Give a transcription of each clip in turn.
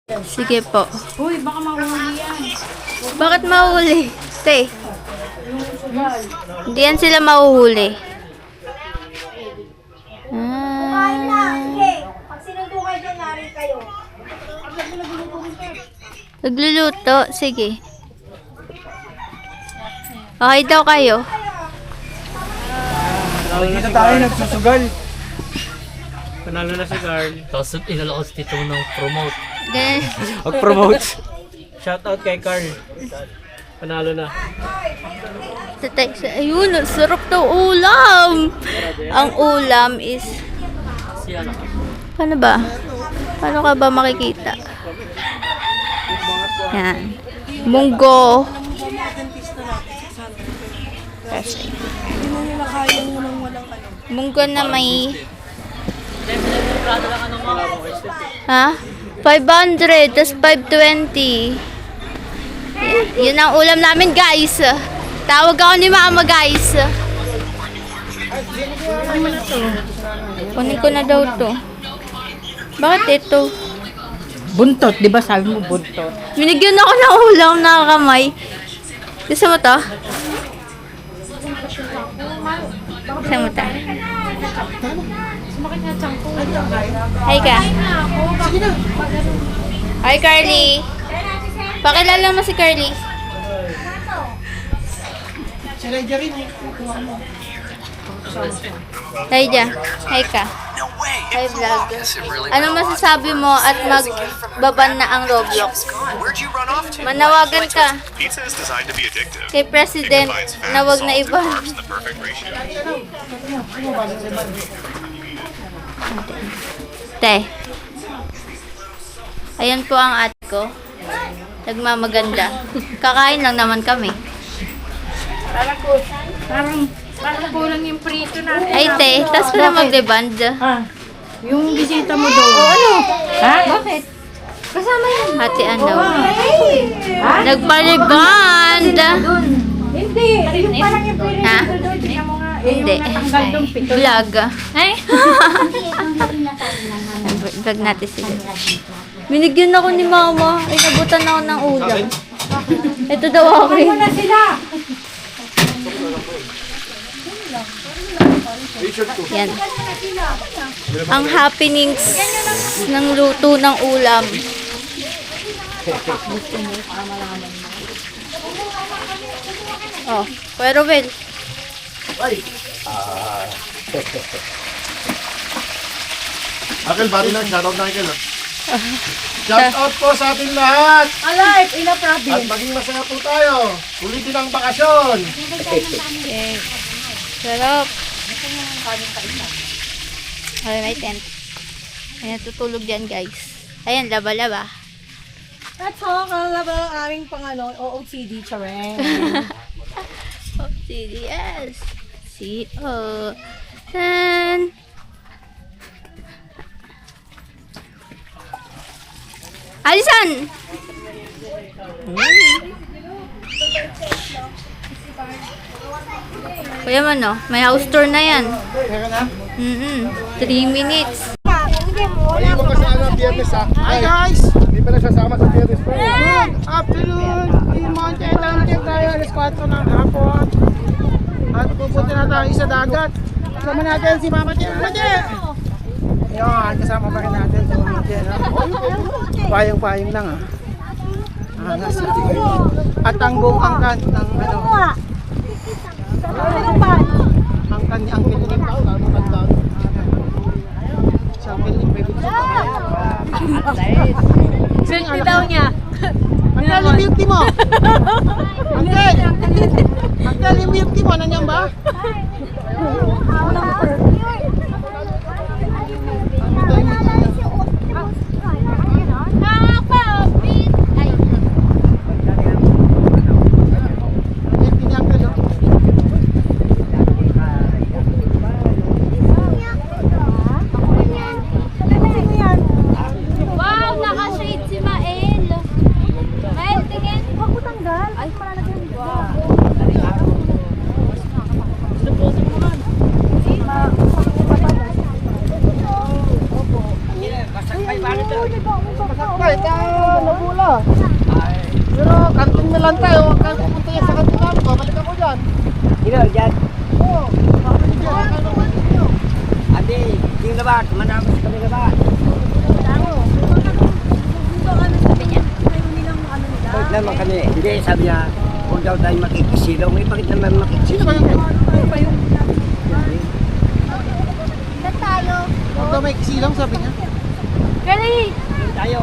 Sige po. Uy, baka mahuli yan. Bakit mahuli? Te. Hindi yan sila mahuhuli. Pag sinundo kayo dyan, narin kayo. Nagluluto. Sige. Okay daw kayo. Dito tayo nagsusugal. Panalo na si Carl. Tapos inalakas dito ng promote. Mag-promote. Shoutout kay Carl. Panalo na. Ayun, ang sarap daw ulam. Ang ulam is... Paano ba? Paano ka ba makikita? Yan. Munggo. Kasi. Munggo na may... Ha? 500, tas 520. Yun ang ulam namin, guys. Tawag ako ni mama, guys. Kunin ko na daw to. Bakit ito? Buntot, di ba sabi mo buntot? Binigyan ako ng ulam na kamay. Gusto mo to? Gusto mo to? Hi ka. Hi Carly. Pakilala mo si Carly. Hi Ja. Hi ka. Hi vlog. Ano masasabi mo at magbaban na ang Roblox? Manawagan ka Pizza is designed to be addictive. kay President na wag na iba. Carbs, the perfect ratio. Te. Ayan po ang ate ko. Nagmamaganda. Kakain lang naman kami. Parang kulang yung prito natin. Ay te, tas ka na mag-deband. Yung bisita mo daw. Ano? Ha? Bakit? Kasama yan. Ate ano? Nagpa-reband. Hindi. Yung parang yung prito Ha? doon. Tingnan mo nga. Hindi. Natanggal yung pito. Vlog. Ay? Vlog natin sila. Binigyan ako ni mama. Ay, nabutan ako ng ulam. Ito daw ako eh. Ano na sila? Yan. Ang happenings ng luto ng ulam. Oh, pero well. Akil, bati na. Shoutout na Akil. Shoutout po sa ating lahat. Alive, ina At province. maging masaya po tayo. Ulitin ang bakasyon. Okay. Sarap. Okay, may tent. Ay, natutulog dyan, guys. Ayan, laba-laba. That's all. Kalaba ang aming pangano, OOTD, charing. Oh, CDS. CO. Tan. Alisan! Kuya man, no? May house tour na yan. 3 minutes. Hindi mo kasi alam biyernes ha. Hi guys! Hindi pa nagsasama sa biyernes po. Afternoon. Yung mga kailangan tayo alas 4 ng hapon. At pupunta na tayo sa dagat. Kasama natin si Mama Che. Mama Che! Yun, kasama pa rin natin si Mama Che. Payong-payong lang ah. At ang buong angkan ng ano. Angkan ni Angkin ng tao. Sa Angkin ni Baby. Safety daw niya. Angkel, yung milk tea mo! Angkel! Angkel, yung milk tea mo, nandiyan ba? Milk tea ni Angkel, oh. Wow, naka-shade si Mael. Mael, tingin. Huwag mo tanggal. Ay, malalagyan. Wow. nabula. Pero kantin na lang tayo, huwag kayo pupunta yan sa kantin namin, babalik ako dyan. Sino dyan? Oo, babalik dyan, huwag kayo naman ninyo. Ate, yung labat, manapos kami labat. Bakit naman kami? Hindi, sabi niya, huwag daw tayo makikisilong. Eh, bakit naman Sino makikisilong? ba yung Saan tayo? Huwag daw may kisilang, sabi niya. Kali! Doon tayo.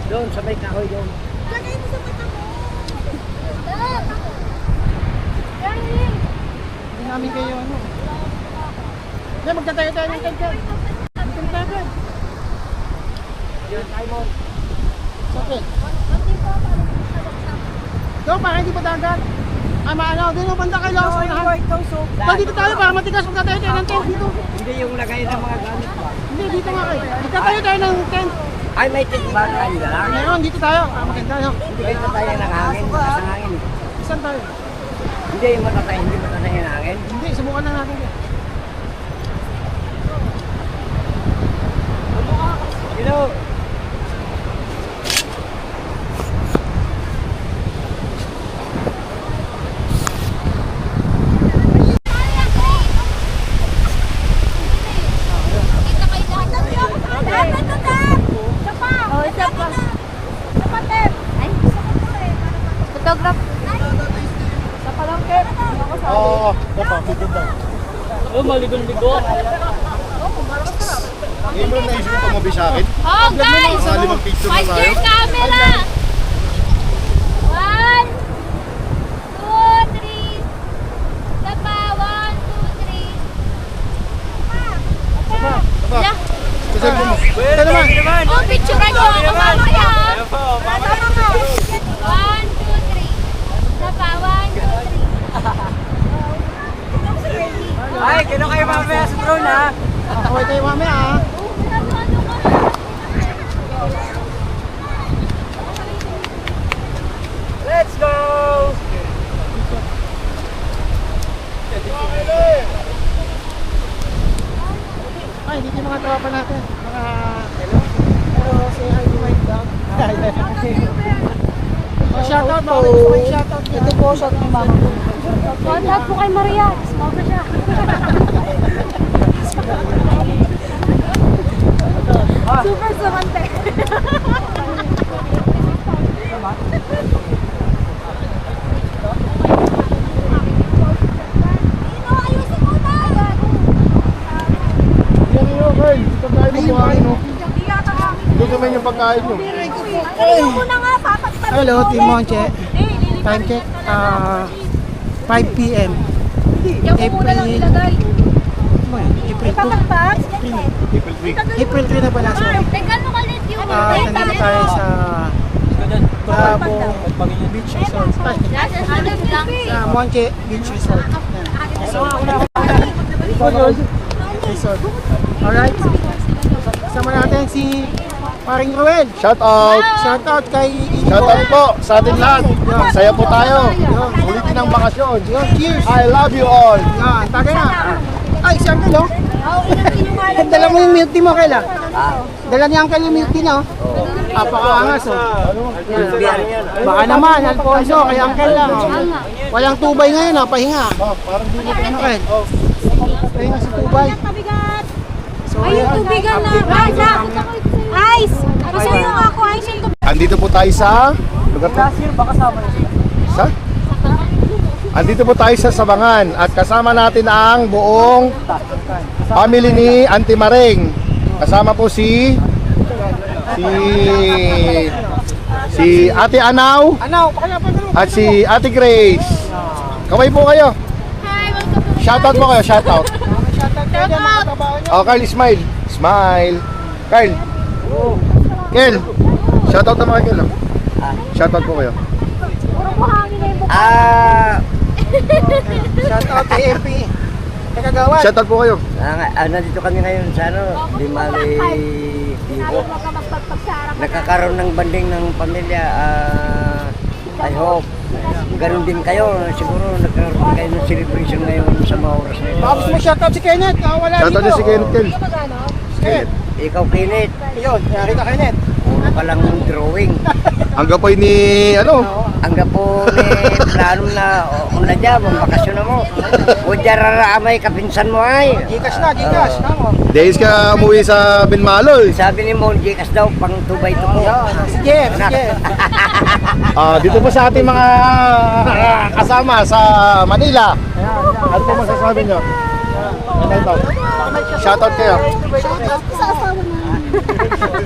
Doon, sa may kahoy doon. Hindi namin kayo ano. Hindi, magtatayo tayo ng tent dyan. Tent tayo. Yan, tayo mo. Okay. Doon, para hindi pa dagat. Ay, maano, doon yung banda kayo lang sa unahan. Dito tayo, para matigas, magtatayo tayo ng tent dito. Hindi yung lagay ng mga gamit ba? Hindi, dito nga kayo. Magtatayo tayo ng tent. Ay, may tent ba tayo na lang? Ngayon, dito tayo. Maganda tayo. Hindi kayo tayo ng hangin, bukas ng hangin. Saan tayo? Hindi yung matatay, hindi matatay ng hangin. Hindi, subukan lang natin yan. Hello. Photograph. Oo, dapat, bigyan daw. Oh, maligon-ligon. Ngayon mo lang naisip mo tumabi sa akin. Oh, guys! Mga 5 picture na Watch tayo. your camera! 1, 2, 3. Isa pa, 1, 2, 3. Aba, Yeah. kasi mo. Ito naman. Oh, picturean mo ako mamaya. 1, 2, 3. Isa pa, 1, 2, 3. Ay, kino kayo mamaya sa drone ha? Okay tayo mamaya ah. Let's go! Ay, dito yung mga tropa natin. Mga, hello? Hello, say hi to my dog. Shoutout mga gusto shoutout. Ito po, shout ni mama ko. Contact po kay Maria. Small na siya. Super sumante. Yan yun, Carl. Pagkain mo kuhain mo. Doon naman yung pagkain nyo. Hello, Team Monche. Time check, 5 p.m. April 2. April 3 na pala, sorry. Teka, ano kalit yung Nandito tayo sa Bravo Beach Resort. Sa Monche Beach Resort. Resort. Alright. Kasama natin si Paring Ruel. Shout out! Shout out kay Shout out po sa atin lahat. Saya po tayo. Ulitin ang bakasyon. Yun, cheers. I love you all. Yan, tagay na. Ay, si Uncle, oh. Dala mo yung milk tea mo, Kayla. Dala ni Uncle yung milk tea na, oh. Napakaangas, oh. Baka naman, Alfonso, kay Uncle lang, oh. Walang tubay ngayon, oh. Pahinga. Parang di mo Ano, Kel? Pahinga si tubay. So, ayan. tubigan na. Ice! Gusto yung ako, ice yung tubig. Andito po tayo sa lugar to. Sa? Andito po tayo sa Sabangan at kasama natin ang buong family ni Auntie Maring. Kasama po si Ate Anaw Ano, pakilapin mo. at si Ate Grace. Kaway po kayo. Hi, welcome to Shoutout po kayo, shoutout. Shoutout kayo dyan, mga kabaho nyo. Oh, Carl, smile. Smile. Carl. Kel. Shoutout naman kay Kel. oh. Shoutout po kayo. Shoutout kay MP. Kagagawan. Shoutout po kayo. Nandito kami ngayon sa Limali Vivo. Nakakaroon ng banding ng pamilya. I hope. Ganun din kayo. Siguro nagkaroon kayo ng celebration ngayon sa mga oras na ito. Tapos mo shoutout si Kenneth. Wala Shoutout dito. din si Kenneth, Kel. Kenneth. Ikaw, Kinit. Yun, yari ka Kenneth. palang drawing. Ang gapoy ni, ano? Hanggang po ni plano na una dyan, bakasyon na mo. O dyan raraamay kapinsan mo ay. Gikas na, gikas. Tama. Days ka umuwi sa Binmalo eh. Sabi ni Mon Jikas daw, pang 2x2 po. Sige, sige. Dito po sa ating mga kasama sa Manila. Ano po masasabi nyo? Ano ito? Shoutout kayo.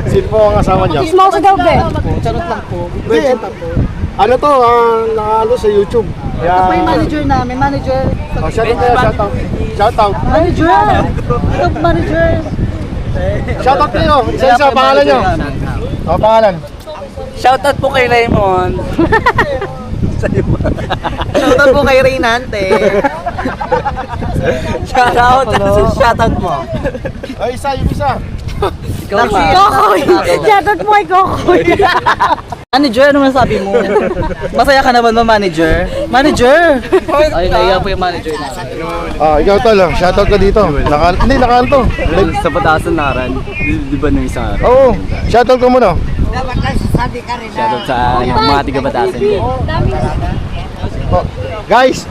Sino po ang asawa niyo? Smoke daw, be. Charot lang po. Hindi, ano to, nakalo sa YouTube. Ito yung manager namin, manager. Shoutout kayo, shoutout. Shoutout. Manager! Ito, manager. Shoutout kayo. Isa-isa, pangalan nyo. O, pangalan. Shoutout po kay Raymond. Shoutout po kay Reynante. Shoutout mo. Ay, isa, yung isa. Kokoy! Shoutout mo kay Kokoy. Manager, ano masabi mo? Masaya ka naman ba, manager? Manager! Ay, naiya po yung manager na. Ikaw tol, shoutout ka dito. Hindi, nakanto. Sa Batasan Naran, di ba nung isang araw? Oo, shoutout ka muna. Dapat lang sasabi ka rin Shoutout sa mga tiga Batasan din. Oh, guys,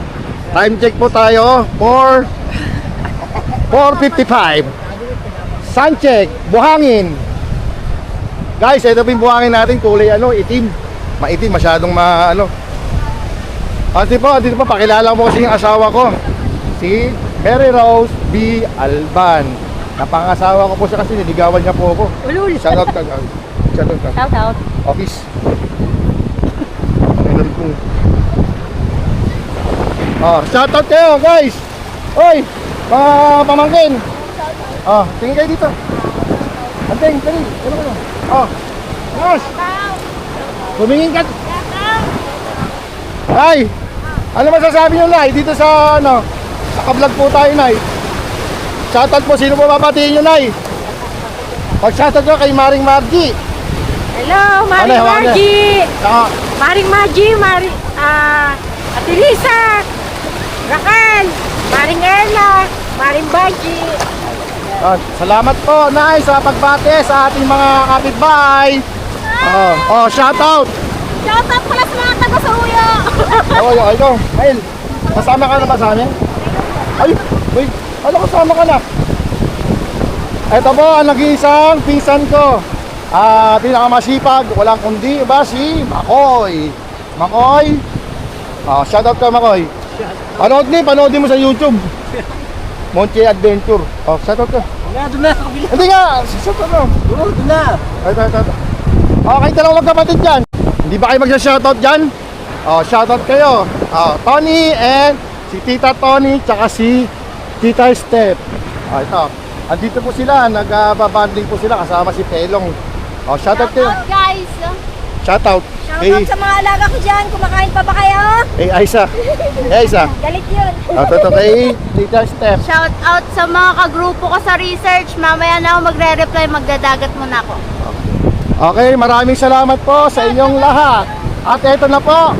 time check po tayo for 4:55. Sun check, buhangin. Guys, ito po yung buhangin natin, kulay itim. Maitim, masyadong dito po, pakilala mo kasi yung asawa ko. Si Mary Rose B. Alban. Napangasawa ko po siya kasi niligawan niya po ako. Shoutout ka. Shoutout ka. Shout out. Office. Shoutout kayo guys. Oy, mga pamangkin. Tingin kayo dito. Anting, dali. Yes. Tumingin ka. Ay, ano masasabi nyo, Nay? Dito sa, naka-vlog po tayo, Nay. Shoutout po, sino po babatiin nyo, Nay? Pag-shoutout ko kay Maring Margie. Hello, Maring Margie! Saka, Maring Margie, Ate Lisa, Raquel, Maring Erla, Maring Margie. salamat po, Nay, sa pagbate sa ating mga kapitbahay. Shoutout. Shout out pala sa mga taga-Suyo! Ikaw, Mael, kasama ka na ba sa amin? Ay, wait, kasama ka na? Ito po ang nag-iisang pinsan ko. Pinakamasipag, walang kundi ba si Makoy. Makoy, shoutout ka Makoy. Panoodin mo sa YouTube. Monche Adventure. Shoutout ka. Doon na, Hindi nga, shoutout ka. doon na. Ito. Kayo dalawang magkapatid dyan. Hindi ba kayo magsa-shoutout dyan? Shoutout kayo. Tony and si Tita Tony tsaka si Tita Steph. Ito. Andito po sila, nagbabanding po sila kasama si Pelong. Shoutout kayo. Guys, Shoutout. Shoutout sa mga alaga ko dyan. Kumakain pa ba kayo? Aisa. Aisa. Galit yun. Ito kay Tita Steph. shout out sa mga kagrupo ko sa research. Mamaya na ako magre-reply, magdadagat muna ako. Okay, maraming salamat po sa inyong lahat. At eto na po.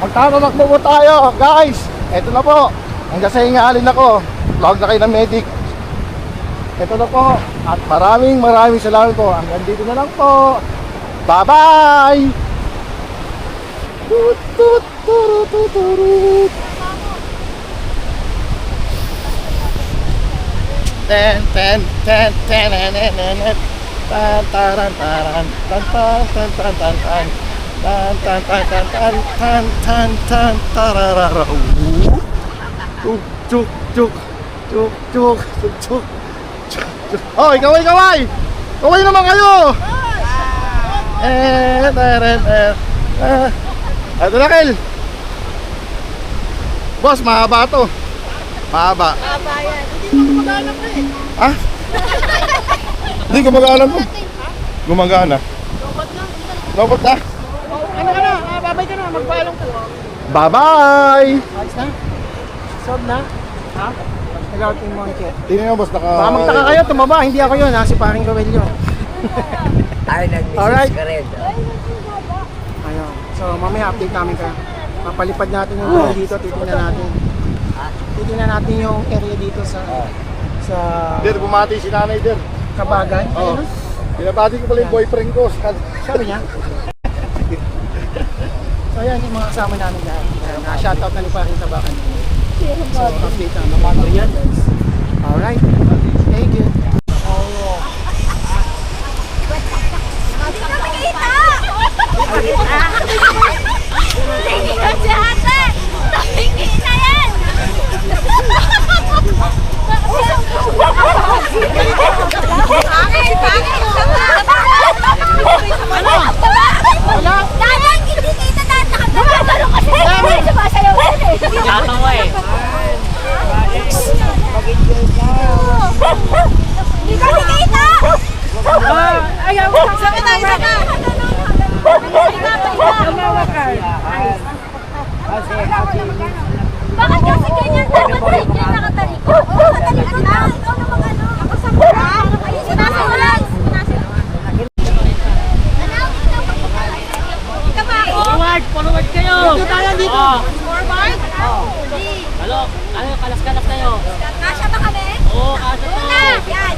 Magtatakbo po tayo, guys. Eto na po. Hanggang sa hingalin ako. Log na kayo ng medic. Eto na po. At maraming salamat po. Hanggang dito na lang po. Bye-bye! Tut, tut, turut, turut. Ten, ten, ten, ten, ten, ten, ten, ten. Tan taran taran tan tan tan tan tan tan tan tan tan tan tan tan tan tan tararara. Tuk tuk tuk tuk tuk tuk tuk. Hoy, kaway! Kaway naman kayo! Ito na, Kel. Boss, mahaba to. Mahaba. Mahaba yan. Hindi mo kumagana pa eh. Ha? Hindi, gumagana po. Gumagana. Lobot na. Ano ka na? Babay ka na. Magpaalong ka. Bye-bye! Ayos na? Solve na? Ha? Nag-out yung mga chat. Tingnan mo, boss, naka... Baka magtaka kayo, tumaba. Hindi ako yun ha. Si paring Roel yun. Ay, nag-message Alright. ka rin. Ayun. So, mamaya update namin ka. Papalipad natin yung drone dito. Titingnan natin. Titingnan natin yung area dito sa Der, bumati si nanay, Der. Kabagan. Oo. Ayun. Binabati ko pala yung boyfriend ko. Sabi niya. So yan yung mga kasama namin lahat. Na-shoutout na ni Paring Tabakan. So update na naman yan. Alright. Thank you. Tatawa eh. Bakit kasi ganyan? Dapat ganyan nakatalikod. Nakatalikod na. Ikaw na mag-ano. Ako sa mura. Ayun, sinasulat. Forward kayo! Dito tayo dito. Forward? Halo, kalas-kalas tayo. Kasya ba kami? Oo, kaso to. Una! Yan.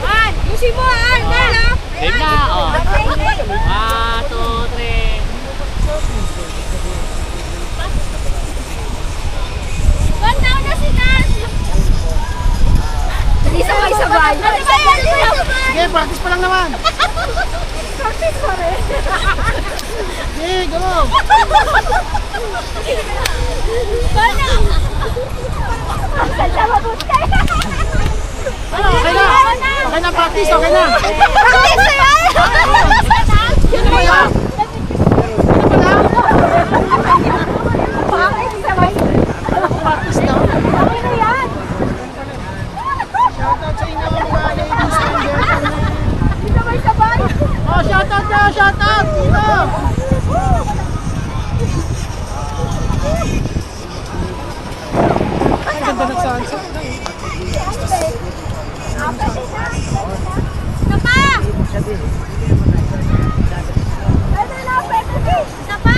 One. Yusin mo ha. Game na, oh. 1, 2, 3. One down na si Nas. Hindi sabay-sabay. Sige, practice pa lang naman. Practice pa rin. Sige, go. Bana! Saan mabuti? Ano, okay na. Okay na, practice. Okay na. Practice na yan! Sino ba yan? Bakit? Sabay. Practice na. Okay na yan. Shoutout sa inyo mga ladies and gentlemen. Sabay-sabay. Oh, shoutout na, shoutout. Dito. Ang ganda ng sunset. Sapa! Pwede na, pwede na. Sapa!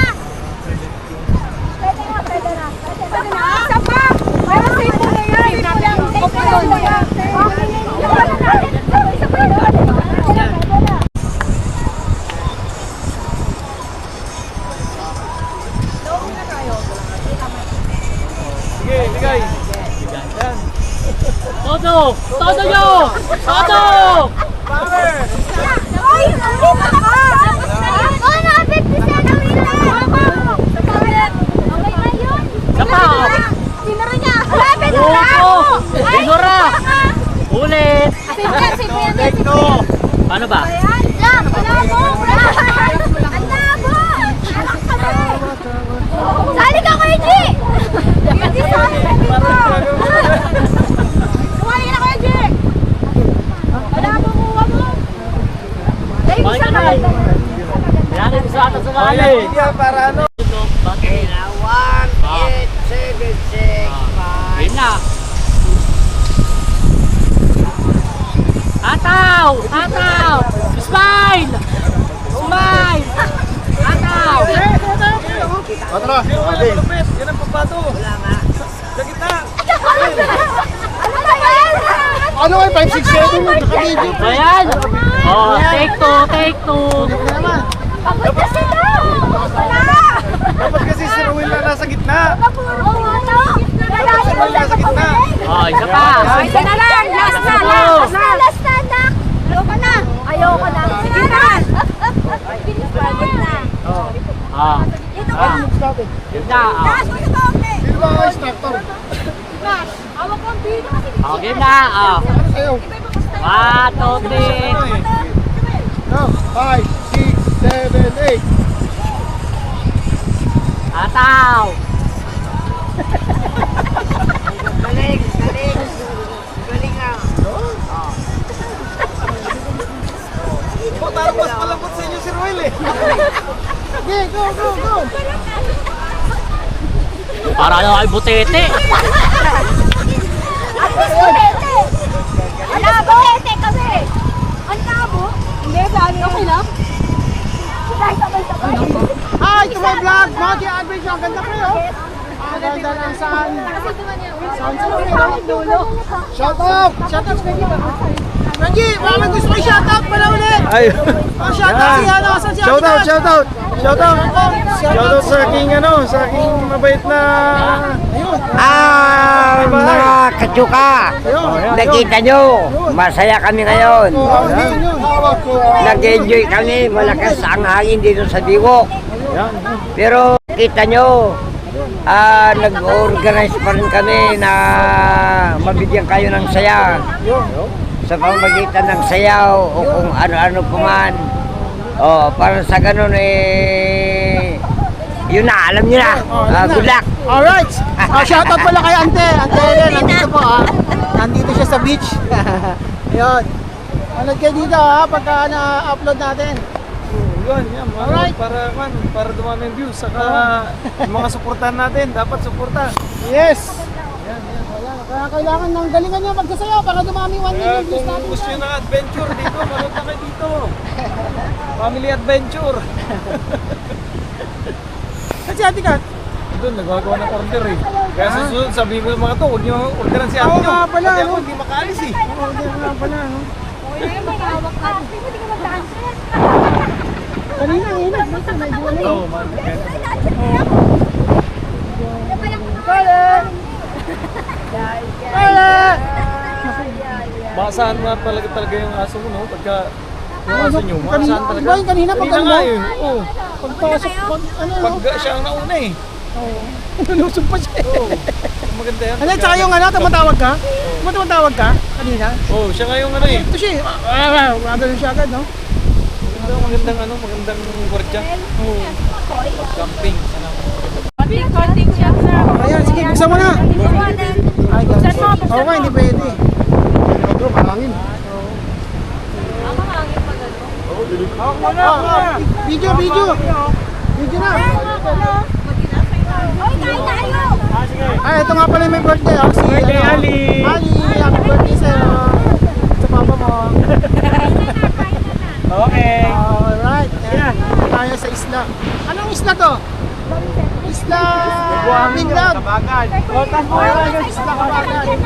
Pwede na, pwede na. Pwede na. Sapa! Pero safe mo na yan. Okay lang na yan. Okay na yan. Sabay-sabay na. Pwede na. Sige, ligay. Todo! Todo nyo! Todo! Oy! Dito ka! Oh, napit si Sena Willa! Okay na yun? Sapa! Sinara niya! Lapit na! Oo! Sinura! Ulit! Take two! Paano ba? Ayan! Lang! Malabo! Ang labo! Anak ka ba? Sali ka kay G! Hindi sali ka dito! Sumali ka na kay G! Malabo kuha mo! Dahil Bakit isa ka ka na? Kaya na gusto ata sumali. Para ano? Bakit? 1876. Game na! Ataw! Ataw! Smile! Smile! Ataw! Tara, okay. Yan ang papato. Wala nga. Sa gitna. Ano ba yan? Ano ay 567 naka-video? Ayan! Oh, take two! Papunta sila! Wala! Dapat kasi si Ruel na nasa gitna. Oo, ano? Nalasi ko sa kapatid! Oh, isa pa! Isa na lang! Last na! Last na! Last na, anak! Ayoko na! Ayoko na! Sige na! Bilis pa na! Ah, Dito ka! yun na! Last mo sa kaunti! Sino ba ang instructor? Last! Hawak ko ang bino kasi Oh, game na! Oh. Ano sa'yo? 1, 2, 3! No, 5, 6, 7, 8. Ataw! Galing, galing. Galing nga. Parang mas malambot sa inyo si Ruel eh. Sige, go, go, go. Para ano kay Butete! At least kulete! Wala ba? Kulete kami! Ang labo? Hindi, sabi okay lang? Sabay-sabay! Hi to my vlog, Monty Adventure. Ang ganda kayo. Ang ganda ng sun. Sunset kayo. Shout out! Shoutout sa inyo. Benji, baka may gusto ko i-shoutout pala ulit. Ay. Oh, shoutout si ano, saan si Shoutout, shoutout. Shoutout. Shoutout sa aking sa aking mabait na Mga katsuka, nakita nyo, masaya kami ngayon. Nag-enjoy kami, malakas ang hangin dito sa Diwok. Pero kita nyo, nag-organize pa rin kami na mabigyan kayo ng saya. Sa pamagitan ng sayaw o kung ano-ano pa man. Para sa ganun yun na, alam nyo na. Good luck. Alright. Shoutout pala kay Ante. Ante Ellen, nandito po Nandito siya sa beach. Ayun. Manood kayo dito pagka na-upload natin. Yun, yan. Alright. Para dumami yung views. Saka mga suportahan natin, dapat suporta. Yes. Wala. Kaya kailangan ng galingan nyo magsasayaw para dumami 1 million views natin. Kung gusto nyo ng adventure dito, manood na kayo dito. Family adventure. Kasi Ate Kat. Doon, nagagawa ng order Kaya sa susunod, sabihin ko yung mga to, huwag nyo orderan si ate nyo. nga pala, Pati ako no? hindi makaalis Hindi nga pala, no? Kanina, ingat. Basta may buwan na Oo, man. Maasahan nga talaga yung aso mo, no? Pagka yung aso nyo, maasahan talaga. Iba yung kanina pag Kanina ano? nga Oo. Pagpasok, Pag siya ang nauna Lulusog pa siya. Oo. Maganda yan. Ano, tsaka yung tumatawag ka? Tumatawag ka? Kanina? Oo, siya nga yung Ito siya. Gagawin siya agad, no? Magandang gwardiya. Oo. Camping. Sana. Ayan, sige, buksan mo na. Ay, guys. Okay, hindi pwede. Mahangin. Video. Video na. Ay, ito nga pala yung may birthday. Si Ali. Ali, happy birthday sa'yo. Sa papa mo. Okay. Alright. Ayan. Tayo sa isla. Anong isla to? Isla Minglab. Isla Kabagan.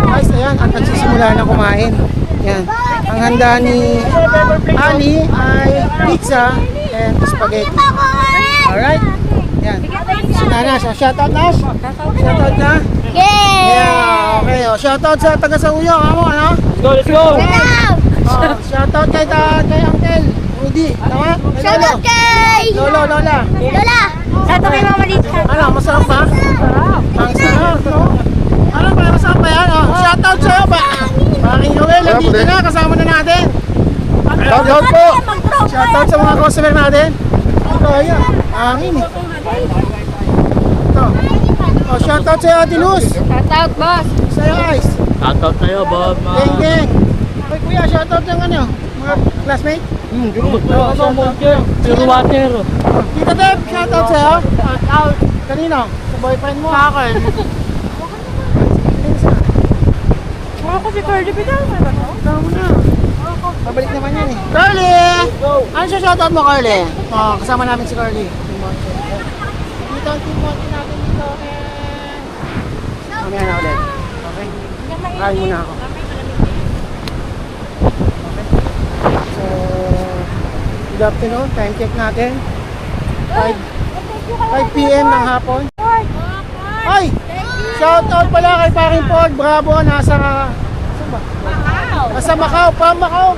Guys, ayan. At nagsisimula na kumain. Yan. Ang handa ni Ali ay pizza and spaghetti. Alright. Yan. Si Nanas. Shoutout Nash. Shoutout na. Yay! Yeah. Okay. Shoutout sa taga sa Uyo. Ano? Let's go! Shoutout kay Uncle Rudy. Tama? Shoutout kay Lola. Lola! Shoutout kay Mama Lisa! Ano? Masarap ba? Ang sarap, no? Ano ba? Masarap ba yan? Shoutout sa'yo ba? Paring Noel, nandito na. Kasama na natin. Shoutout po. Shoutout sa mga customer natin. Ito, ayan. Hangin eh. Ito. Shoutout sa'yo, Ate Luz. Shoutout, boss! Sa'yo, Ice. Shoutout sa'yo, Bob. Geng. Ay, kuya, shoutout ng mga classmate. Pure water. Tita Deb, shoutout sa'yo. Kanino? Sa boyfriend mo? Sa akin. Wala ko si Carly, bitaw mo na. Tama na. Pabalik naman yan eh. Carly! Ano siya shoutout mo, Carly? Kasama namin si Carly. Dito ang team natin dito. Mamaya na ulit. Okay? Kain muna ako. So, good afternoon. Time check natin. 5 p.m. ng hapon. Ay! Shoutout pala kay Paring Ford. Bravo. Nasa Macau. Macau.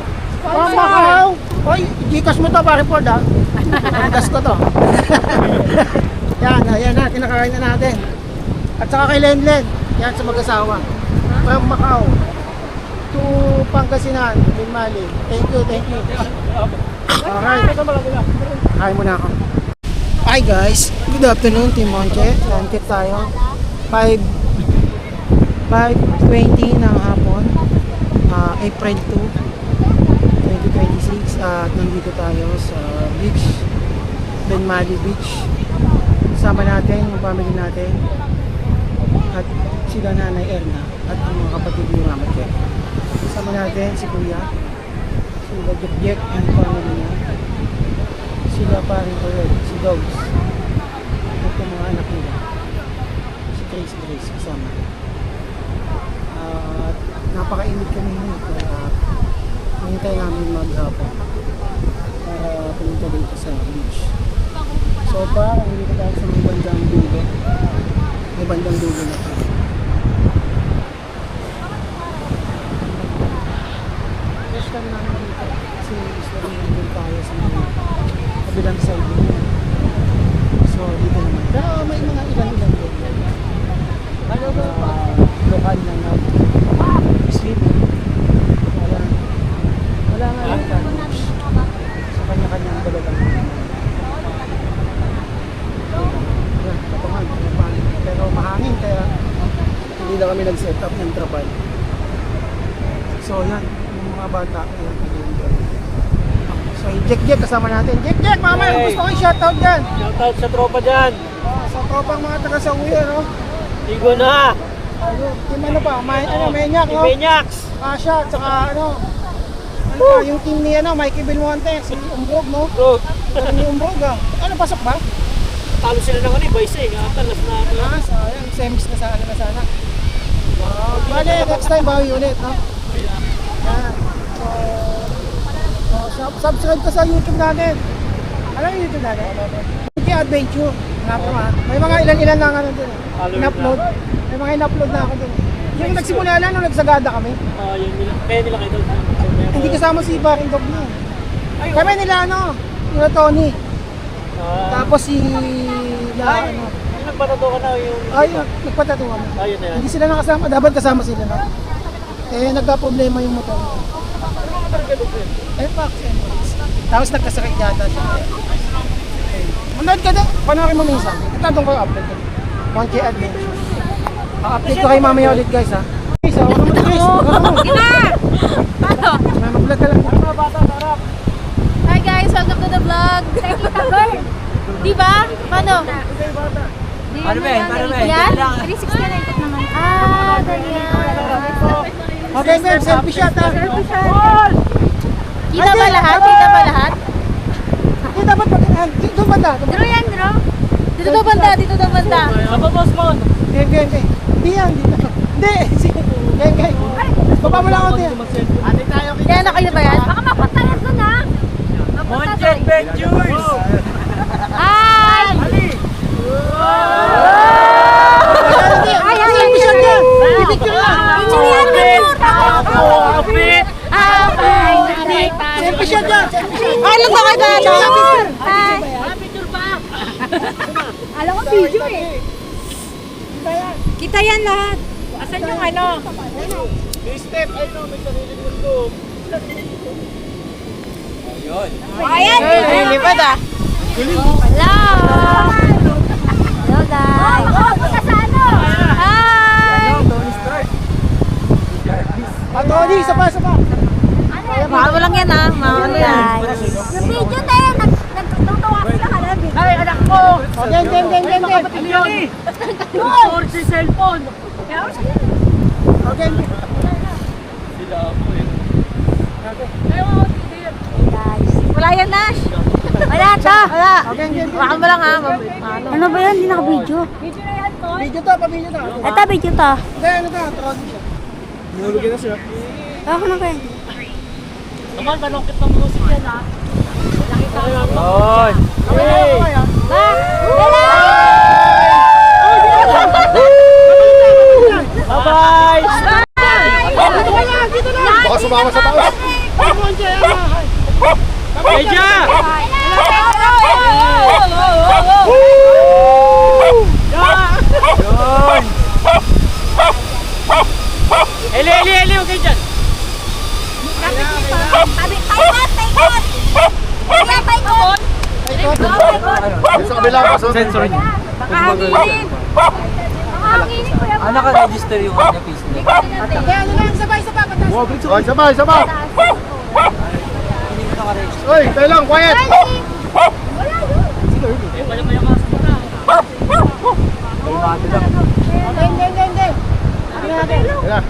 Oy, Gcash mo to, Paring Ford, ha? Panggas ko to. Yan na. Kinakain na natin. At saka kay Lenlen. Yan sa mag-asawa. From Macau to Pangasinan, Minmali. Thank you. Alright. Kain muna ako. Hi guys, good afternoon Team Monche. Landkit tayo 5:20 ng hapon, April 2, 2026. At nandito tayo sa beach, Benmali Beach. Kasama natin yung family natin at sila Nanay Erna at ang mga kapatid ni Mama Che. Kasama natin si Kuya, sila Jek and family niya, sila Paring Joel, si Dogs, at yung mga anak nila, si Grace kasama. At napakainit kanina, kaya Hintay namin maghapon para pumunta dito sa beach. So parang hindi ko tayo sa may bandang dulo. May bandang dulo na ito. First time namin dito kasi gusto rin nandun tayo sa mga kabilang side dito. So dito naman. Pero may mga ilan-ilan din. Lokal na sleep. Wala nga lang beach. Sa kanya-kanyang dalagang kapangan, pero mahangin kaya hindi na kami nag-set up ng trapal. So yan, yung mga bata ayan, nag-enjoy. So yung Jack kasama natin. Jack, mamaya gusto ko yung shoutout dyan. Shoutout sa tropa dyan. Sa tropang mga taga sa Uyer, no? Tigo na. Ayun, team ano pa, Menyak, no? Benyax. Asha, tsaka ano pa, yung team ni Mikey Belmonte, si Umbrog, no? Bro, Pero ni Umbrog, ano, pasok ba? talo sila ng ano eh, Vice eh. Talas na ako. Sayang, semis na sana na sana. Bale, next time bawi ulit, no? Yan. So, subscribe ka sa YouTube natin. Ano yung YouTube natin? Wiki Adventure. Hanapin mo, ha? May mga ilan-ilan lang ano dun. In-upload. May mga in-upload na ako dun. Yung nagsimula lang nung nagsagada kami. Yun nila. Kaya nila kayo doon. Hindi kasama si Baring Dog na. Kami nila ano, nila Tony. Tapos si ano. Yung nagpatato ka na yung... Ay, nagpatato kami. Ayun na yan. Hindi sila nakasama, dapat kasama sila na. Eh, nagka-problema yung motor niya. Eh, brakes. Tapos nagkasakit yata siya. Manood ka din, panoorin mo minsan. Ito doon ko upload ko. Monkey Adventure. Update ko kayo mamaya ulit guys ha. Guys, wala mo guys. Gina! Ano? May mag-vlog ka lang. Mga bata, sarap. Hi guys, welcome to the vlog. Diba? Paano? Ano ba? Yan? 360 na ikot naman. Ah, ganyan. Okay, babe, selfie shot ha. Kita ba lahat? Kita ba lahat? Hindi dapat pag... Doon banda. Draw yan, draw. Dito daw banda, dito daw banda. Apa boss mo? Okay. Hindi yan, dito. Hindi. Okay. Baba mo lang ako din. Kaya na kayo ba yan? Baka mapuntayan ko na. Monkey Adventures! Ay! Selfie shot yan. Pipicture lang. Apit! Selfie shot yan. Ano ba kayo ba? Alam ko video eh. Kita yan lahat. Asan yung ano? Step, ayun o, may sarili ko. Ayan! Lipad ah. Hello! Hello guys! Punta sa ano? Hi! Tony, isa pa. Mahal mo lang yan ah. Mahal yan. Yung video na yan, nagtutuwa sila ka na. Ay, anak ko! Gen. Kapatid niyo ni! Sorry sa cellphone! Okay. Wala yan Nash. Wala to. Wala. Gen. Baka mo lang ha. Ano ba yan? Hindi naka-video. Video to, pa-video to. Ito, video to. Hindi, ano to, Tony siya. Nahulugin na siya. Ako na kayo. Naman, manokit ng music yan ha! Oy! Bye-bye! Baka sumama sa taas. Eja! Yun! Eli, huwag kayo dyan! Paikot! Kaya paikot! Sa kabila pa. Sensor niya. Makahanginin! Makahanginin ko yan! Naka-register yung kanya Facebook. Kaya ano lang, sabay. Oy, sabay. Oy, tayo lang, quiet. Gen. Ayan.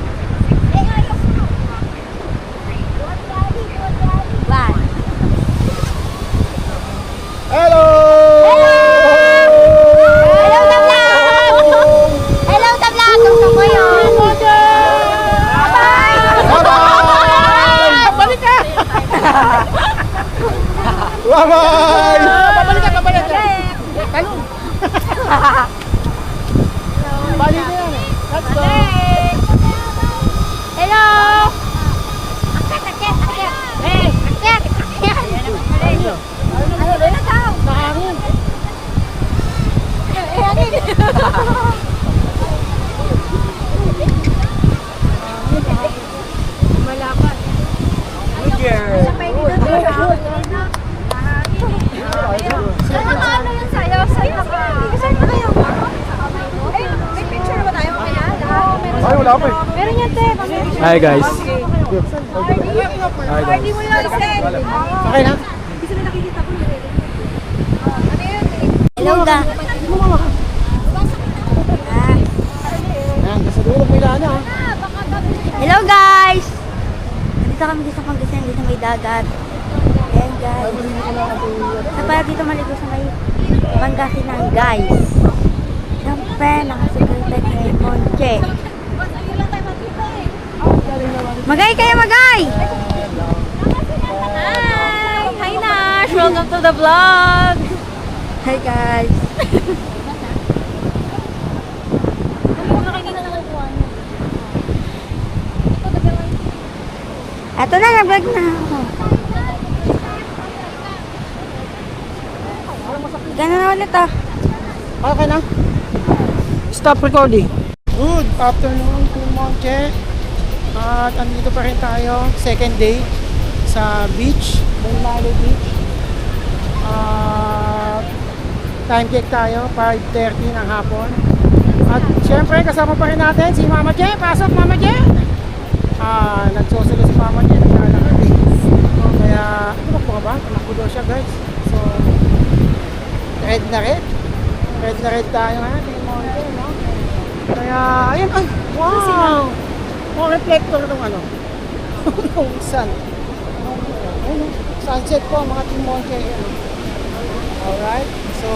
Hello! Hello, tabla! Gusto ko yun! Bye-bye! Balik ka! Bye! Babalik ka. Talon. Balik na yan eh. Let's go. Hello! Nahangin. Ay, wala pa eh. Meron yan, te. Hi guys. Party mo lang, te. Okay na? Hello, ga. Ayan, sa dulo may daan na. Hello, guys! Dito kami sa Pangasinan, dito may dagat. Ayan, guys. Sa pala dito maligo sa may Pangasinan, guys. Siyempre, nakasagalitag kay Monche. Magay kayo, magay! Hi! Hi, Nash! Welcome to the vlog! Hi, guys! Eto na, nag-vlog na ako. Gano'n na ulit ah. Okay na? Stop recording. Good afternoon, Team Monche. At andito pa rin tayo, second day sa beach, Benmalo Beach. Time check tayo, 5:30 ng hapon. At syempre kasama pa rin natin si Mama Je. Pasok, Mama Je! Nagsosolo si Mama Je, naglalakad eh. Kaya, tumakbo ka ba? Tumakbo daw siya, guys. So, red na red. Red na red tayo ngayon, Team Monche, no? Kaya, ayun, ay, wow! Mga reflector ng ano, yung sun. Ayun, sunset po, mga Team Monche. Alright, so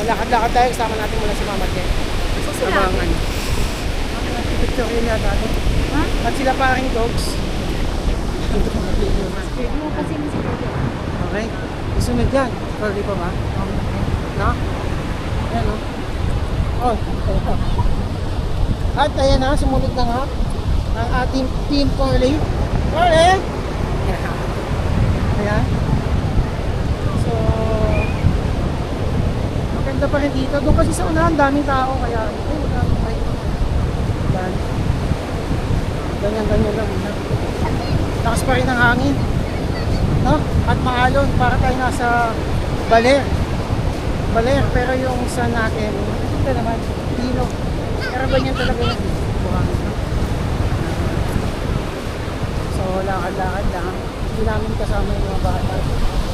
lakad-lakad tayo, kasama natin mula si Mama Jen. Sa mga ano. Picture yun yata. Ha? At sila paring dogs. Okay, isunod yan. Curly pa ba? No? Ayan o. Oh, at ayan na, sumunod na nga ang ating Team Curly. Curly! Ayan. So, maganda pa rin dito. Doon kasi sa unahan, daming tao. Kaya, ay, magandang kayo. Ganyan-ganyan lang. Lakas pa rin ang hangin. No? At maalon, para tayo nasa Baler. Baler, pero yung sun natin, ito naman, Pino. Pero ganyan talaga yung buhangin. So, lakad-lakad lang. Hindi namin kasama yung mga bata.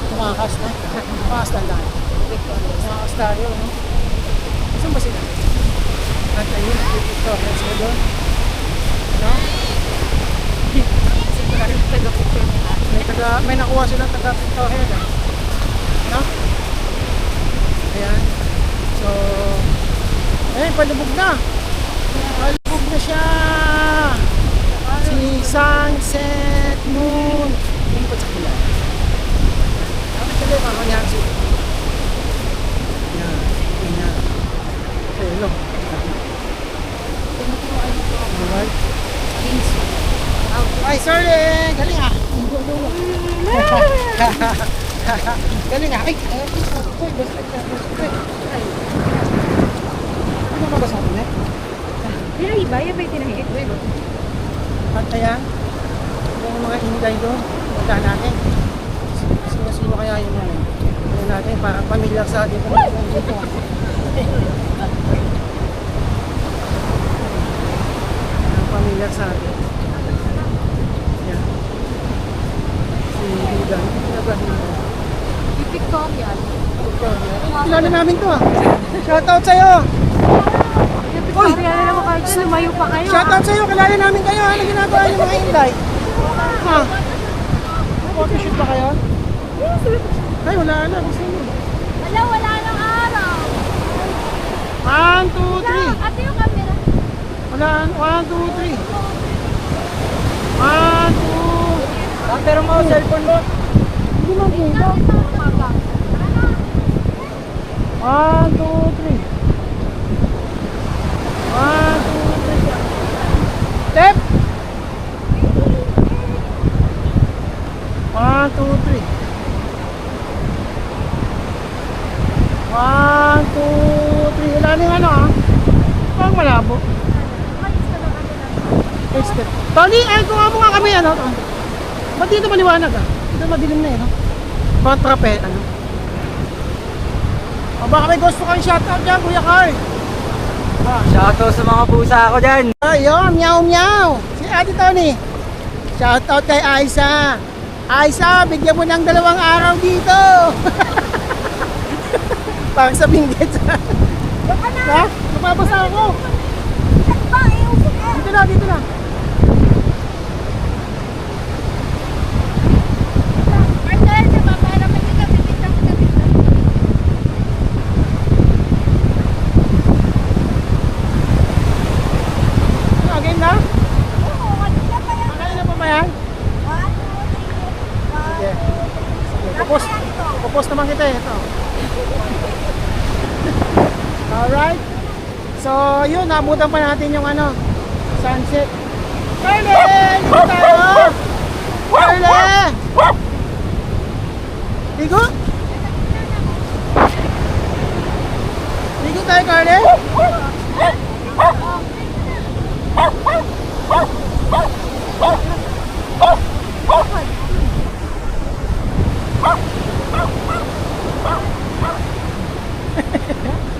Tumakas na. Tumakas na lang. Tumakas tayo, no? Saan ba sila? At ayun, ito, let's go doon. No? May nakuha silang taga-pictorial. No? Ayan. So, ayun, palubog na. Palubog na siya. Si Sunset Moon. Lingkod sa kila. Kapit ka doon, makanyahan siya. Yan. Yan. Okay, hello. Alright. Ay, sorry! Galing ah! Galing ah! Ay! Uy, basta ka. Ano ba sa atin eh? Tinahiba? Yan ba yung tinahiba? At ayan, yung mga inday doon, punta natin. Sino kaya yung ano natin, para pamilyar sa atin. Dito. Pamilyar sa atin. Yan. Si Hidan. Victoria. Kilala namin to ah. Shoutout sa'yo! Victoria na naman kayo dyan. Lumayo pa kayo. Shoutout sa'yo! Kilala namin kayo. Ano ginagawa niyo mga inday? Ha? Photoshoot ba kayo? Ay, wala na. Gusto niyo. Wala nang araw. 1, 2, 3. Ate yung camera. Wala, 1, 2, 3. 1, 2. Pero mo cellphone mo. Hindi lang po. 1, 2, 3. Wala na yung ano ah. Parang malabo. Tested. Tony, ay kung mo nga kami ano. Ba't dito maliwanag ah? Dito madilim na eh, no? Kontrape, ano? O baka may gusto kang shoutout dyan, Kuya Carl. Shoutout sa mga pusa ako dyan. Ayun, meow meow. Si Ate Tony. Shoutout kay Aisa. Aisa, bigyan mo ng 2 araw dito. Parang sa binggit. Ha? Napapasa ako. Dito na, dito na. Game na? Kanina pa ba yan? Sige. Pupos naman kita eh. Ito. Alright. So, yun. Nabutan pa natin yung ano, sunset. Carly! Dito tayo! Carly! Ligo? Ligo tayo, Carly?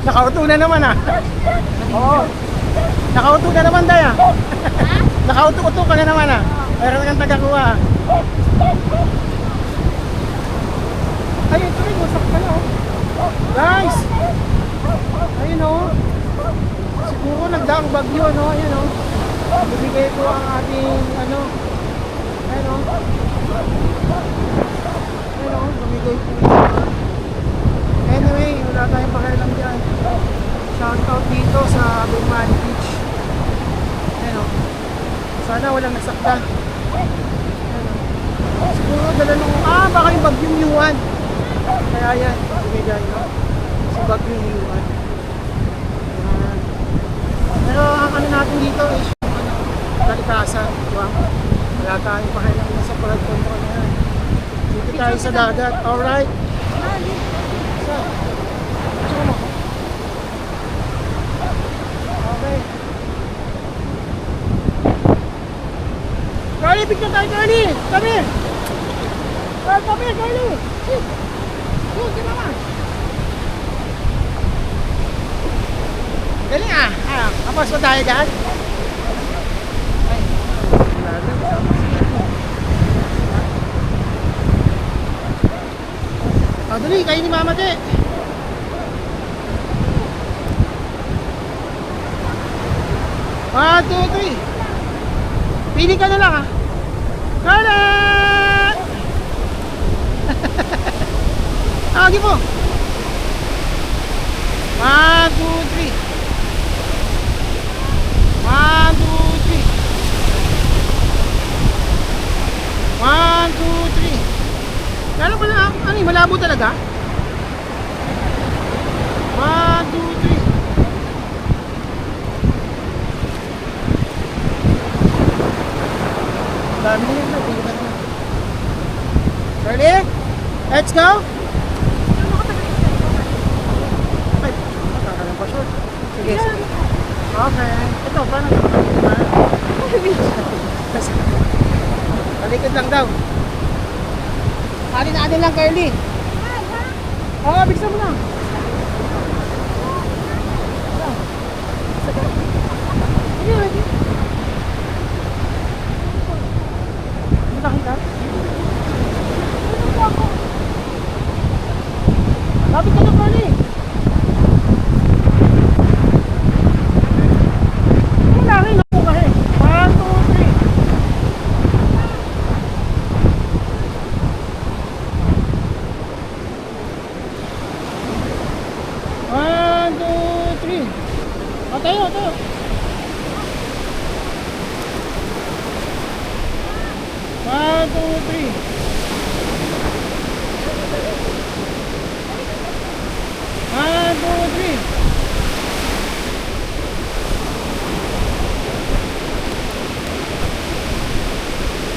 Nakauto na naman ah. Oo. Nakauto na naman Day ah. Nakauto-uto ka na naman ah. Meron kang tagakuha. Ay, ito rin. Wasak ka na oh. Guys! Ayun oh. Siguro nagdaang bagyo no. Ayun oh. Bibigay ko ang ating ano. Ayun oh. Ayun oh. Bibigay ko. Anyway, wala tayong pakialam dyan. Shoutout dito sa Bumani Beach. Ayun o. Sana walang nasakta. Ayun o. Siguro dala nung... baka yung bagyong Yuan. Kaya yan. Bigay no? Si bagyong Yuan. Ayan. Pero ang ano natin dito is yung ano, kalikasan. Diba? Wala tayong pakialam na sa flood control na yan. Dito tayo sa dagat. Alright? Okay. Carly, picture tayo, Carly! Come here! Come here, Carly! Shoot, come on! Galing ah! Kapos mo tayo dyan? Ay. Dali, kayo ni Mama Te! 1, 2, 3. Pili ka na lang ah. Carla! Tawagin mo. 1, 2, 3. 1, 2, 3. 1, 2, 3. Lalo pala, ano yung malabo talaga? 1, 2, 3. Dami na yun, nagbilan na. Ready? Let's go! Ay, makakalang pa short. Sige, sige. Okay. Ito, paano? Talikod lang daw. Alin lang, Carly. Oo, bigsan mo na. Sige, ready? Nakita? Lapit ka na, Carly. Kailangan ako kasi. 1, 2, 3. Tayo. 1, 2, 3.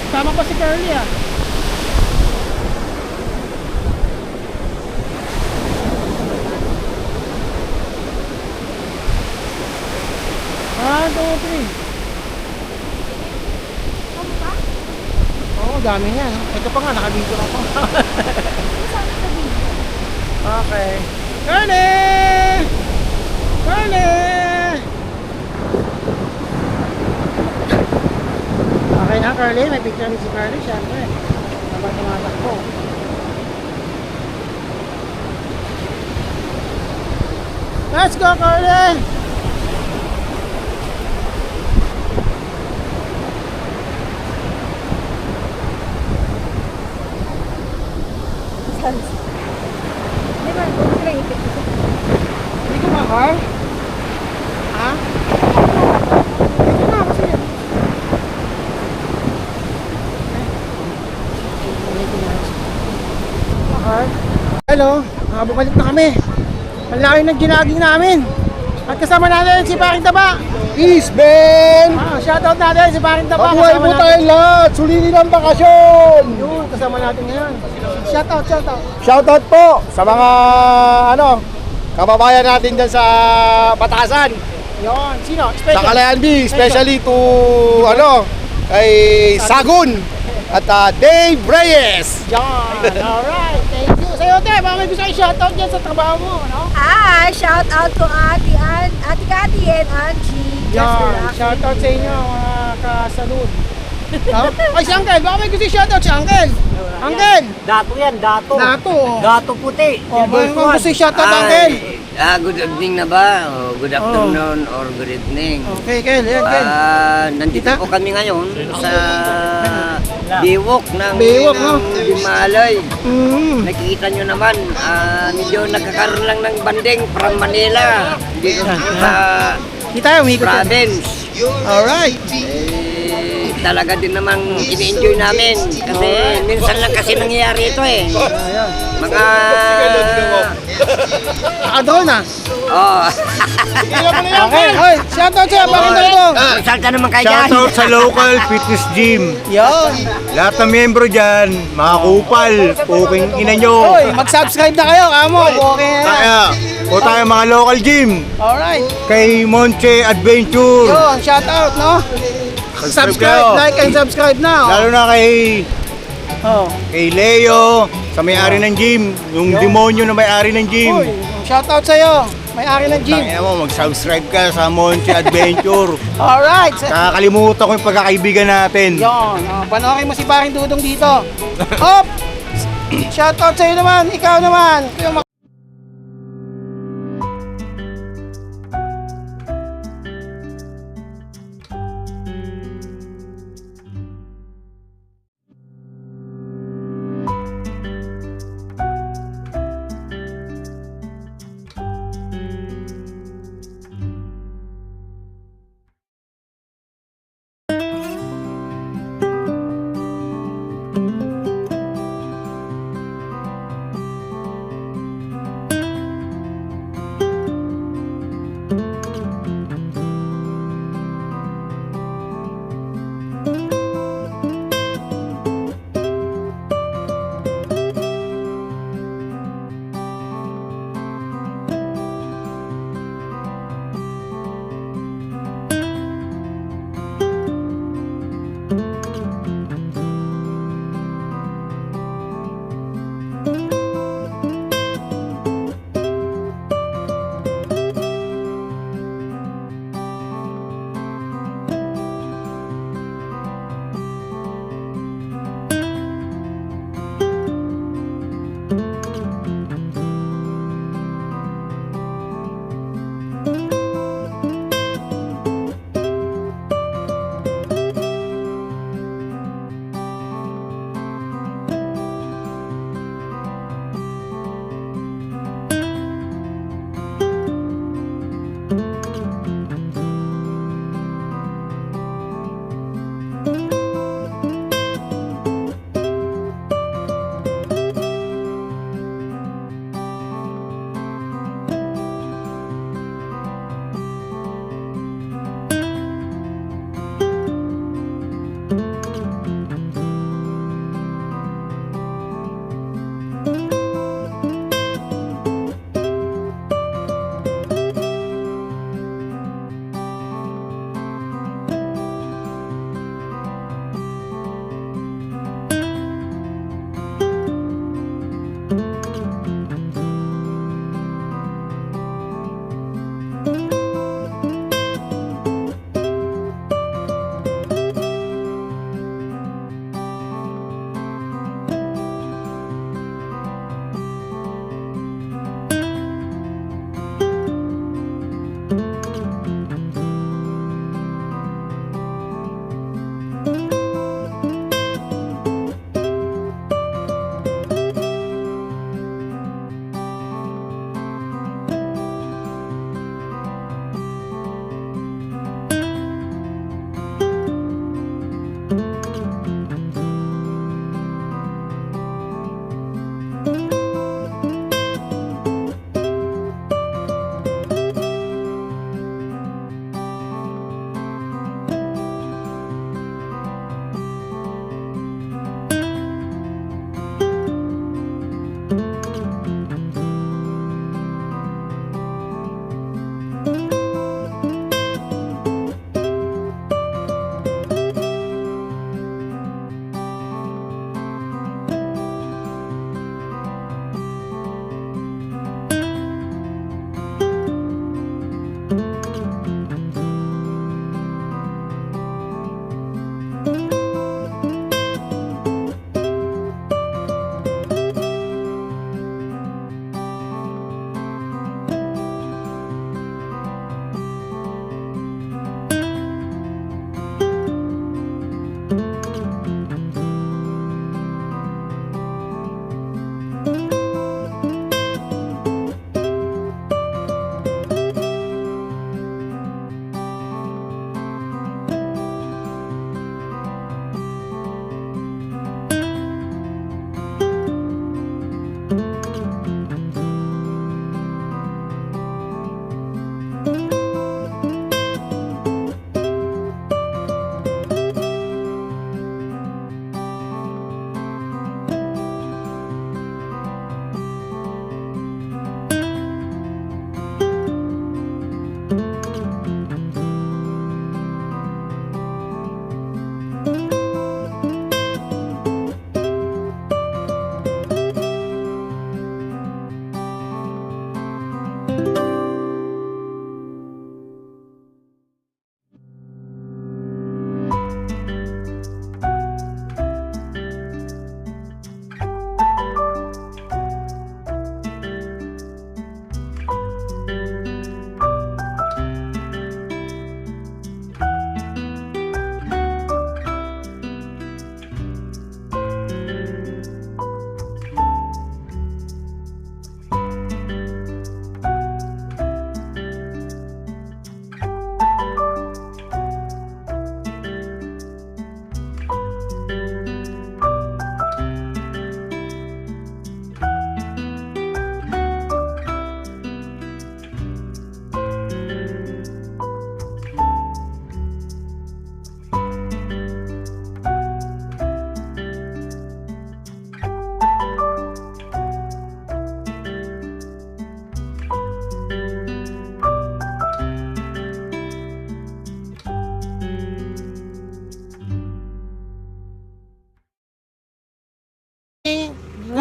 Tama pa si Carly ah. dami niya. No? Ito pa nga, nakabito ako. Okay. Curly! Curly! Okay na, Curly. May picture ni si Curly, syempre. Habang tumatakbo. Let's go, Curly! Hindi ko ma-car? Ha? Hindi ko na kasi. Ma-car? Hello, bumalik na kami. Ang layo ng ginaging namin. At kasama natin si Paring Taba. Peace, Ben! Shoutout natin si Paring Taba. Mabuhay Kasama po natin. tayong lahat! Sulili ng bakasyon! Yun, kasama natin ngayon. Shoutout. Shoutout po sa mga kababayan natin dyan sa Batasan. Yun, sino? Sa Special. Calayan B, especially to kay Sagun at Dave Reyes. Yan, alright. Thank you. Sa'yo, te, baka may gusto kayo shoutout dyan sa trabaho mo, no? Shout out to Ate Cathy and Angie. Just Yan, relax. shoutout sa inyo, mga kasalud. No? Ay, si Uncle, baka may gusto yung shoutout si Uncle. Uncle! Dato yan, dato. Dato. Dato puti. Oh, baka may gusto yung shoutout, Uncle. Good evening na ba? O good afternoon or good evening. Okay, Kel, yan, Kel. Nandito Kita? po kami ngayon sa Biwok ng Biwok, no? Himalay. Nakikita Nyo naman, medyo nagkakaroon lang ng banding from Manila dito sa Kita, umikot yan. province. Alright. Talaga din namang ini-enjoy namin kasi minsan lang kasi nangyayari ito eh. Mga Nakadrone na. oh. Okay, hoy, shoutout sa'yo, pakita mo. Salta naman kayo dyan. Shoutout sa local fitness gym. Yan. Lahat ng membro dyan, mga kupal, puking ina nyo. Hoy, mag-subscribe na kayo, kamo. Okay na yan. Kaya, po tayo mga local gym. Alright. Kay Monche Adventure. Yun, shoutout, no? Subscribe, kayo. like, and subscribe now. Lalo na kay Leo, sa may-ari ng gym. Yung demonyo na may-ari ng gym. Hoy, shoutout sa'yo. May-ari ng gym. Tangina mo, mag-subscribe ka sa Monche Adventure. Alright. Kakalimutan ko yung pagkakaibigan natin. Yun, panoorin mo si Paring Dudong dito. Hop! Shoutout sa'yo naman, ikaw naman. Yung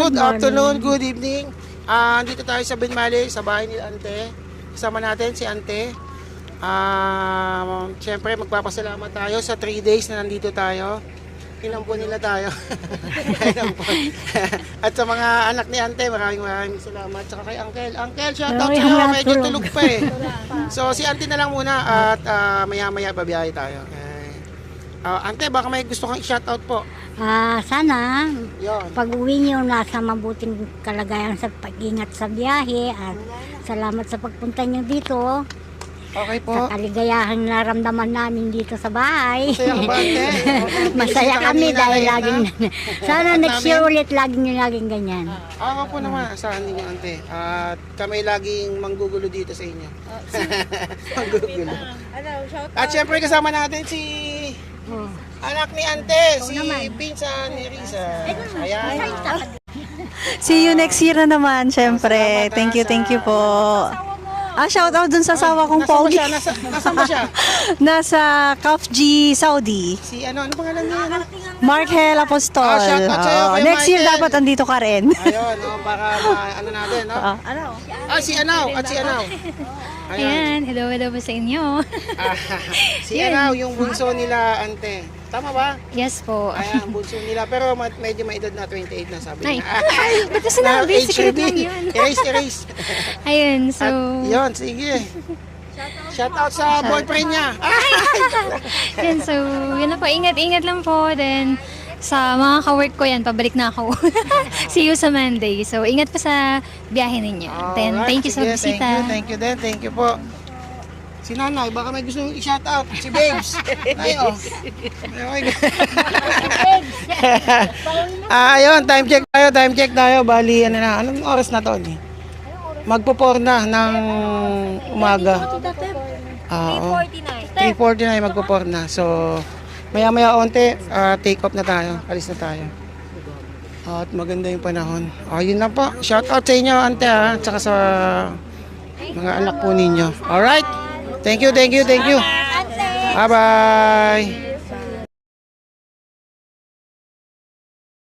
Good afternoon, good evening. Dito tayo sa Binmali, sa bahay ni Ante. Kasama natin si Ante. Siyempre, magpapasalamat tayo sa 3 days na nandito tayo. Ilang po nila tayo. Ilang po. At sa mga anak ni Ante, maraming salamat. Saka kay Uncle. Uncle, shoutout sa'yo. Medyo tulog pa eh. So, si Ante na lang muna at maya-maya babiyahe tayo. Ante, baka may gusto kang i-shoutout po. Sana Yun. pag-uwi nyo nasa mabuting kalagayan sa pag-ingat sa biyahe at salamat sa pagpunta nyo dito Okay po. sa kaligayahan na naramdaman namin dito sa bahay. Masaya ka ba, Ante? Masaya kami dahil laging sana next year namin. ulit laging ganyan. Ako po naman, saan ninyo, Ante? At kami laging manggugulo dito sa inyo. Manggugulo. At syempre kasama natin si anak ni Ante, si Pinsan ni Risa. Ayan. See you next year na naman, syempre. Salamat, Thank you po. Shout out dun sa asawa kong Nasaan ba pogi. siya? Nasaan ba siya? Nasa Kafji, Saudi. Si ano pangalan niya? Ano? Mark Hel Apostol. shout out sa'yo, Kuya Next year Michael. dapat andito ka rin. Ayun, para ano natin, no? Si Anaw, at si Anaw. Ayan, hello po sa inyo. Si Anaw, yung bunso nila, Ante. Tama ba? Yes po. Ayan, ang bunso nila. Pero medyo may edad na 28 na sabi Ay, niya. ba't ko sinabi? Secret lang yun. Erase. Ayun, so... Yun, sige. Shout out sa boyfriend niya. Yun, so, yun na po. Ingat lang po. Then, sa mga ka-work ko yan, pabalik na ako. See you sa Monday. So, ingat po sa biyahe ninyo. Then, Alright, thank you sa sige, bisita. Thank you din. Thank you po. Si Nanay, baka may gusto nyo i-shout out. Si Babes. Ayo. Ayun, time check tayo. Bali, ano na, anong oras na to? Magpo-4 na ng umaga. 3:49. 3:49 magpo-4 na. So, maya-maya onte, take off na tayo. Alis na tayo. At maganda yung panahon. Yun lang po. Shout out sa inyo, ante ha. Tsaka sa mga anak po ninyo. Alright? Thank you. Bye-bye.